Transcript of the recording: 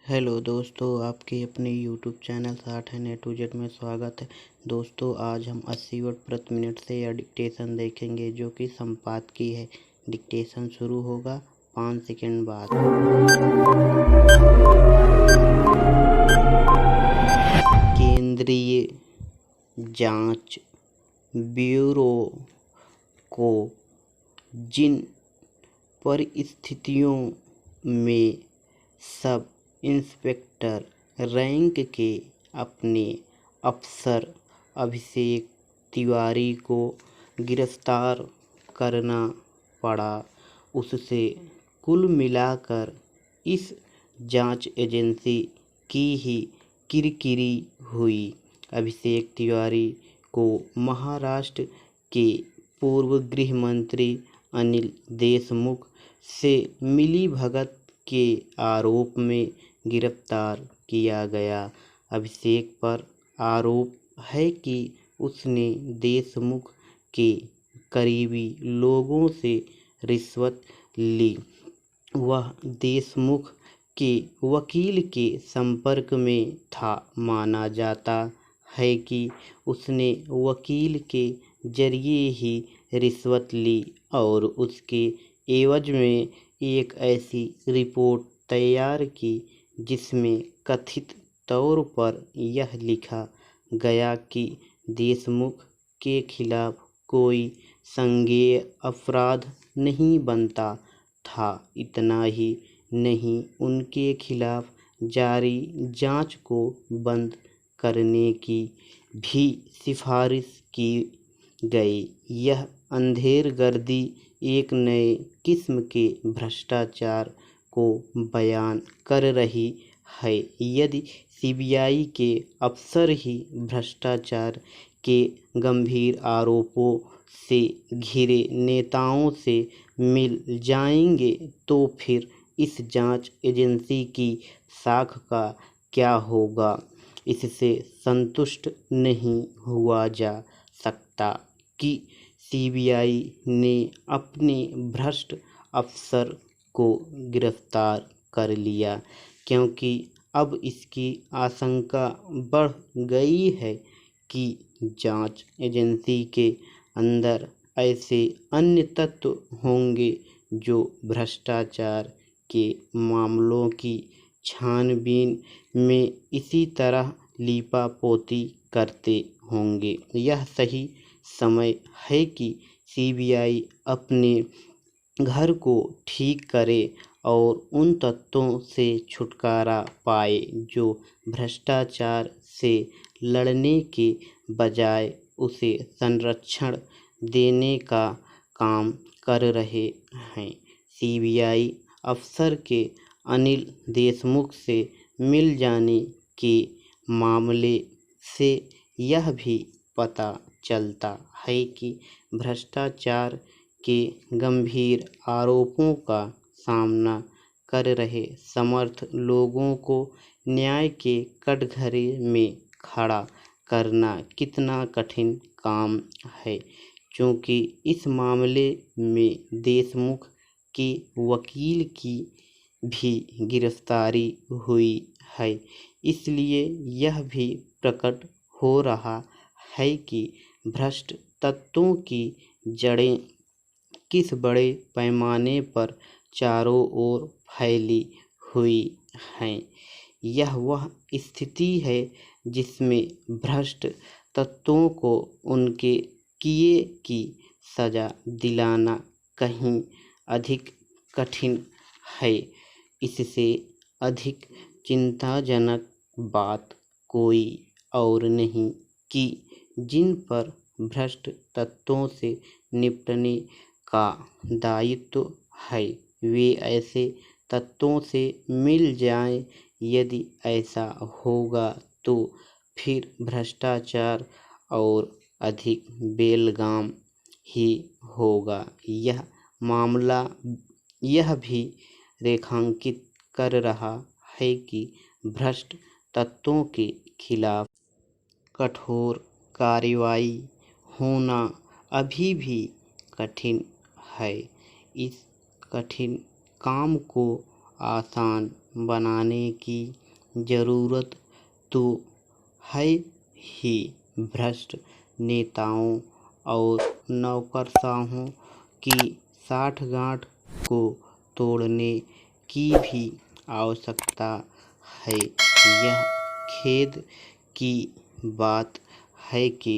Hello दोस्तों, आपके अपने यूट्यूब चैनल 60 है में स्वागत है। दोस्तों, आज हम 80 वर्ड प्रति मिनट से या डिक्टेशन देखेंगे जो कि संपादकीय है। डिक्टेशन शुरू होगा 5 सेकंड बाद। केंद्रीय जांच ब्यूरो को जिन परिस्थितियों में सब इंस्पेक्टर रैंक के अपने अफसर अभिषेक तिवारी को गिरफ्तार करना पड़ा, उससे कुल मिलाकर इस जांच एजेंसी की ही किरकिरी हुई। अभिषेक तिवारी को महाराष्ट्र के पूर्व गृह मंत्री अनिल देशमुख से मिलीभगत के आरोप में गिरफ्तार किया गया। अभिषेक पर आरोप है कि उसने देशमुख के करीबी लोगों से रिश्वत ली। वह देशमुख के वकील के संपर्क में था। माना जाता है कि उसने वकील के जरिए ही रिश्वत ली और उसके एवज में एक ऐसी रिपोर्ट तैयार की जिसमें कथित तौर पर यह लिखा गया कि देशमुख के खिलाफ कोई संज्ञेय अपराध नहीं बनता था। इतना ही नहीं, उनके खिलाफ जारी जांच को बंद करने की भी सिफारिश की गई। यह अंधेरगर्दी एक नए किस्म के भ्रष्टाचार को बयान कर रही है। यदि सीबीआई के अफसर ही भ्रष्टाचार के गंभीर आरोपों से घिरे नेताओं से मिल जाएंगे तो फिर इस जांच एजेंसी की साख का क्या होगा। इससे संतुष्ट नहीं हुआ जा सकता कि सीबीआई ने अपने भ्रष्ट अफसर को गिरफ्तार कर लिया, क्योंकि अब इसकी आशंका बढ़ गई है कि जांच एजेंसी के अंदर ऐसे अन्य तत्व होंगे जो भ्रष्टाचार के मामलों की छानबीन में इसी तरह लीपापोती करते होंगे। यह सही समय है कि सीबीआई अपने घर को ठीक करे और उन तत्वों से छुटकारा पाए जो भ्रष्टाचार से लड़ने के बजाय उसे संरक्षण देने का काम कर रहे हैं। सीबीआई अफसर के अनिल देशमुख से मिल जाने के मामले से यह भी पता चलता है कि भ्रष्टाचार के गंभीर आरोपों का सामना कर रहे समर्थ लोगों को न्याय के कटघरे में खड़ा करना कितना कठिन काम है। क्योंकि इस मामले में देशमुख के वकील की भी गिरफ्तारी हुई है, इसलिए यह भी प्रकट हो रहा है कि भ्रष्ट तत्वों की जड़ें किस बड़े पैमाने पर चारों ओर फैली हुई हैं। यह वह स्थिति है जिसमें भ्रष्ट तत्वों को उनके किए की सजा दिलाना कहीं अधिक कठिन है। इससे अधिक चिंताजनक बात कोई और नहीं कि जिन पर भ्रष्ट तत्वों से निपटने का दायित्व है वे ऐसे तत्वों से मिल जाएं। यदि ऐसा होगा तो फिर भ्रष्टाचार और अधिक बेलगाम ही होगा। यह मामला यह भी रेखांकित कर रहा है कि भ्रष्ट तत्वों के खिलाफ कठोर कार्रवाई होना अभी भी कठिन है। इस कठिन काम को आसान बनाने की जरूरत तो है ही। भ्रष्ट नेताओं और नौकरशाहों की साठगांठ को तोड़ने की भी आवश्यकता है। यह खेद की बात है कि